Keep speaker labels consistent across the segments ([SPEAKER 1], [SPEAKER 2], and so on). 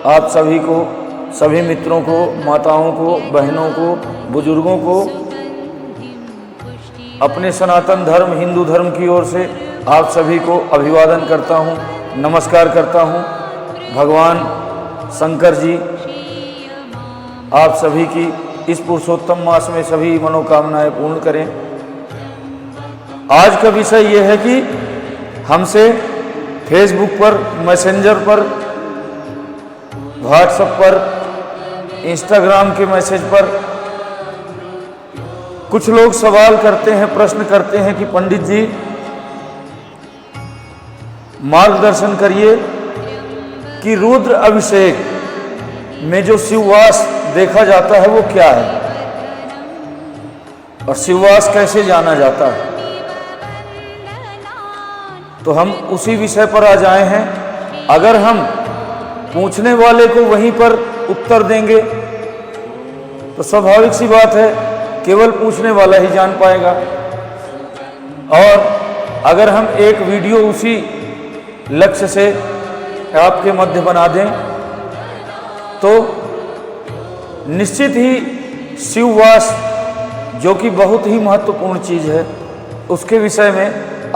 [SPEAKER 1] आप सभी को, सभी मित्रों को, माताओं को, बहनों को, बुजुर्गों को अपने सनातन धर्म हिंदू धर्म की ओर से आप सभी को अभिवादन करता हूँ, नमस्कार करता हूँ। भगवान शंकर जी आप सभी की इस पुरुषोत्तम मास में सभी मनोकामनाएं पूर्ण करें। आज का विषय यह है कि हमसे फेसबुक पर, मैसेंजर पर, व्हाट्सएप पर, इंस्टाग्राम के मैसेज पर कुछ लोग सवाल करते हैं, प्रश्न करते हैं कि पंडित जी मार्गदर्शन करिए कि रुद्र अभिषेक में जो शिववास देखा जाता है वो क्या है और शिववास कैसे जाना जाता है। तो हम उसी विषय पर आ जाए हैं। अगर हम पूछने वाले को वहीं पर उत्तर देंगे तो स्वाभाविक सी बात है केवल पूछने वाला ही जान पाएगा। और अगर हम एक वीडियो उसी लक्ष्य से आपके मध्य बना दें तो निश्चित ही शिववास, जो कि बहुत ही महत्वपूर्ण चीज है, उसके विषय में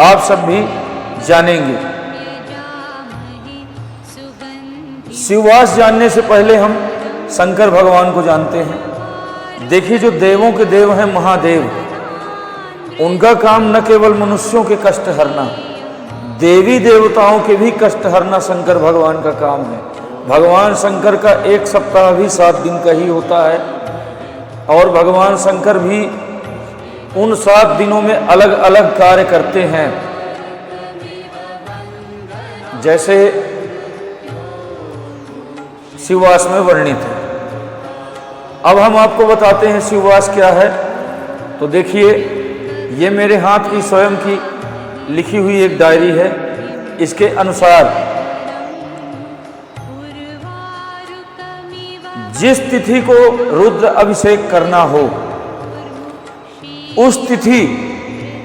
[SPEAKER 1] आप सब भी जानेंगे। शिववास जानने से पहले हम शंकर भगवान को जानते हैं। देखिए, जो देवों के देव हैं महादेव, उनका काम न केवल मनुष्यों के कष्ट हरना, देवी देवताओं के भी कष्ट हरना शंकर भगवान का काम है। भगवान शंकर का एक सप्ताह भी 7 दिन का ही होता है और भगवान शंकर भी उन 7 दिनों में अलग अलग कार्य करते हैं, जैसे शिववास में वर्णित है। अब हम आपको बताते हैं शिववास क्या है। तो देखिए, ये मेरे हाथ की स्वयं की लिखी हुई एक डायरी है। इसके अनुसार जिस तिथि को रुद्र अभिषेक करना हो, उस तिथि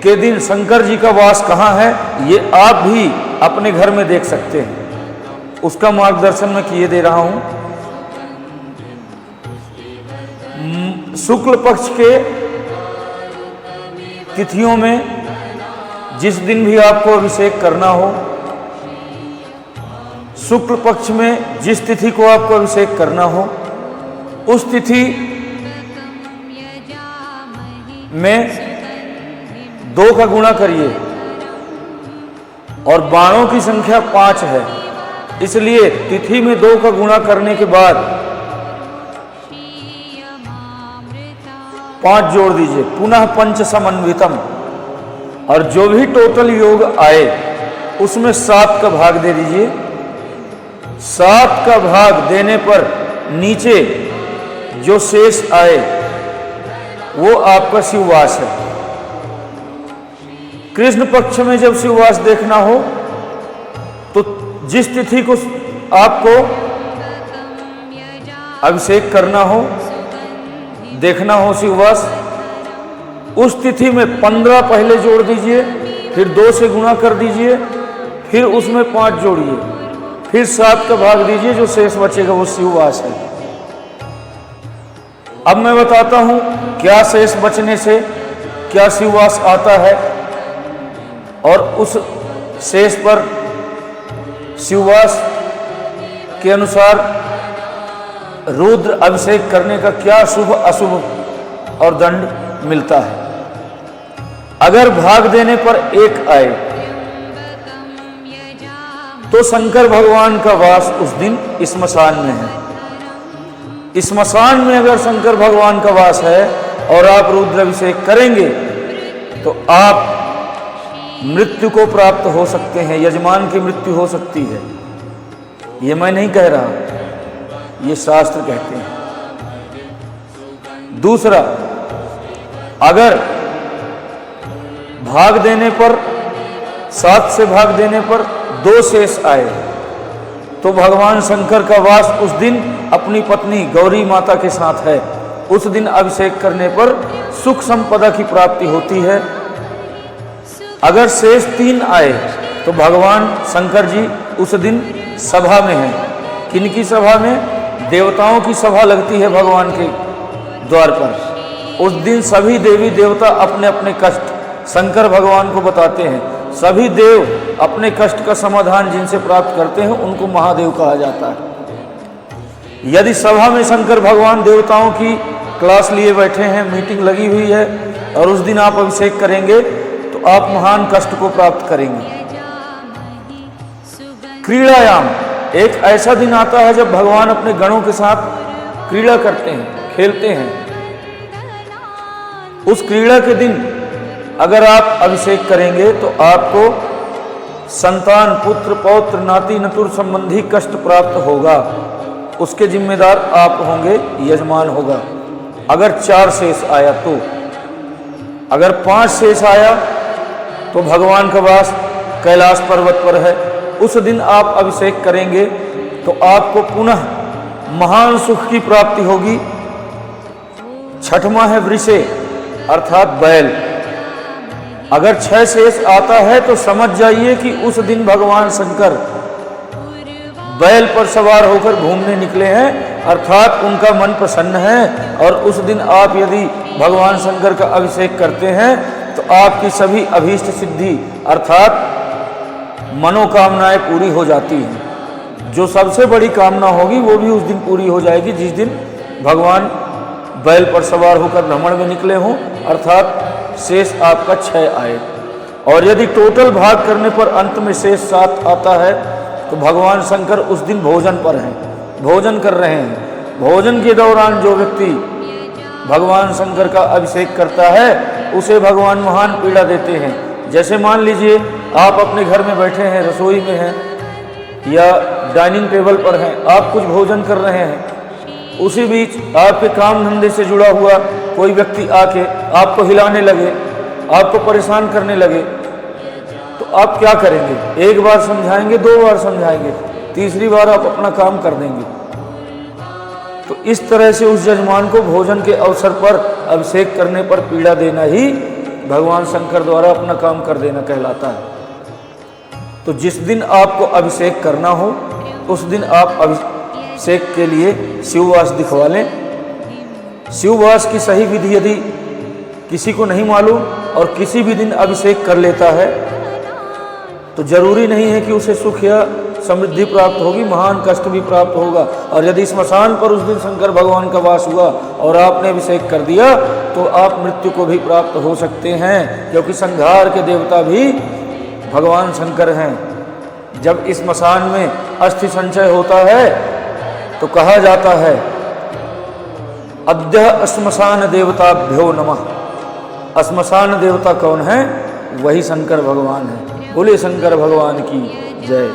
[SPEAKER 1] के दिन शंकर जी का वास कहाँ है, ये आप भी अपने घर में देख सकते हैं। उसका मार्गदर्शन मैं किए दे रहा हूं। शुक्ल पक्ष के तिथियों में जिस दिन भी आपको अभिषेक करना हो, शुक्ल पक्ष में जिस तिथि को आपको अभिषेक करना हो, उस तिथि में 2 का गुणा करिए और बाणों की संख्या 5 है, इसलिए तिथि में 2 का गुणा करने के बाद 5 जोड़ दीजिए। पुनः पंच समन्वितम, और जो भी टोटल योग आए उसमें 7 का भाग दे दीजिए। 7 का भाग देने पर नीचे जो शेष आए वो आपका शिववास है। कृष्ण पक्ष में जब शिववास देखना हो तो जिस तिथि को आपको अभिषेक करना हो, देखना हो शिववास, उस तिथि में 15 पहले जोड़ दीजिए, फिर 2 से गुणा कर दीजिए, फिर उसमें 5 जोड़िए, फिर 7 का भाग दीजिए, जो शेष बचेगा वो शिववास है। अब मैं बताता हूं क्या शेष बचने से क्या शिववास आता है और उस शेष पर शिववास के अनुसार रुद्र अभिषेक करने का क्या शुभ अशुभ और दंड मिलता है। अगर भाग देने पर 1 आए तो शंकर भगवान का वास उस दिन स्मशान में है। स्मशान में अगर शंकर भगवान का वास है और आप रुद्र अभिषेक करेंगे तो आप मृत्यु को प्राप्त हो सकते हैं, यजमान की मृत्यु हो सकती है। ये मैं नहीं कह रहा, ये शास्त्र कहते हैं। दूसरा, अगर भाग देने पर 7 से भाग देने पर 2 शेष आए तो भगवान शंकर का वास उस दिन अपनी पत्नी गौरी माता के साथ है। उस दिन अभिषेक करने पर सुख संपदा की प्राप्ति होती है। अगर शेष 3 आए तो भगवान शंकर जी उस दिन सभा में हैं, किनकी सभा में? देवताओं की सभा लगती है भगवान के द्वार पर। उस दिन सभी देवी देवता अपने अपने कष्ट शंकर भगवान को बताते हैं। सभी देव अपने कष्ट का समाधान जिनसे प्राप्त करते हैं उनको महादेव कहा जाता है। यदि सभा में शंकर भगवान देवताओं की क्लास लिए बैठे हैं, मीटिंग लगी हुई है, और उस दिन आप अभिषेक करेंगे तो आप महान कष्ट को प्राप्त करेंगे। क्रीड़ायाम, एक ऐसा दिन आता है जब भगवान अपने गणों के साथ क्रीड़ा करते हैं, खेलते हैं। उस क्रीड़ा के दिन अगर आप अभिषेक करेंगे तो आपको संतान, पुत्र, पौत्र, नाती, नतुर संबंधी कष्ट प्राप्त होगा। उसके जिम्मेदार आप होंगे, यजमान होगा। अगर 4 शेष आया तो, अगर 5 शेष आया तो भगवान का वास कैलाश पर्वत पर है। उस दिन आप अभिषेक करेंगे तो आपको पुनः महान सुख की प्राप्ति होगी। 6वां है वृषे अर्थात बैल। अगर 6 शेष आता है तो समझ जाइए कि उस दिन भगवान शंकर बैल पर सवार होकर घूमने निकले हैं, अर्थात उनका मन प्रसन्न है। और उस दिन आप यदि भगवान शंकर का अभिषेक करते हैं तो आपकी सभी अभीष्ट सिद्धि अर्थात मनोकामनाएं पूरी हो जाती हैं। जो सबसे बड़ी कामना होगी वो भी उस दिन पूरी हो जाएगी, जिस दिन भगवान बैल पर सवार होकर भ्रमण में निकले हों, अर्थात शेष आपका 6 आए। और यदि टोटल भाग करने पर अंत में शेष 7 आता है तो भगवान शंकर उस दिन भोजन पर हैं, भोजन कर रहे हैं। भोजन के दौरान जो व्यक्ति भगवान शंकर का अभिषेक करता है उसे भगवान महान पीड़ा देते हैं। जैसे मान लीजिए आप अपने घर में बैठे हैं, रसोई में हैं या डाइनिंग टेबल पर हैं, आप कुछ भोजन कर रहे हैं, उसी बीच आपके काम धंधे से जुड़ा हुआ कोई व्यक्ति आके आपको हिलाने लगे, आपको परेशान करने लगे, तो आप क्या करेंगे? 1 बार समझाएंगे, 2 बार समझाएंगे, तीसरी बार आप अपना काम कर देंगे। तो इस तरह से उस यजमान को भोजन के अवसर पर अभिषेक करने पर पीड़ा देना ही भगवान शंकर द्वारा अपना काम कर देना कहलाता है। तो जिस दिन आपको अभिषेक करना हो उस दिन आप अभिषेक के लिए शिववास दिखवा लें। शिववास की सही विधि यदि किसी को नहीं मालूम और किसी भी दिन अभिषेक कर लेता है तो जरूरी नहीं है कि उसे सुख या समृद्धि प्राप्त होगी, महान कष्ट भी प्राप्त होगा। और यदि स्मशान पर उस दिन शंकर भगवान का वास हुआ और आपने अभिषेक कर दिया तो आप मृत्यु को भी प्राप्त हो सकते हैं, क्योंकि संहार के देवता भी भगवान शंकर हैं। जब इस स्मशान में अस्थि संचय होता है तो कहा जाता है अद्य श्मशान देवताभ्यो नमः। श्मशान देवता कौन है? वही शंकर भगवान है। बोले शंकर भगवान की जय।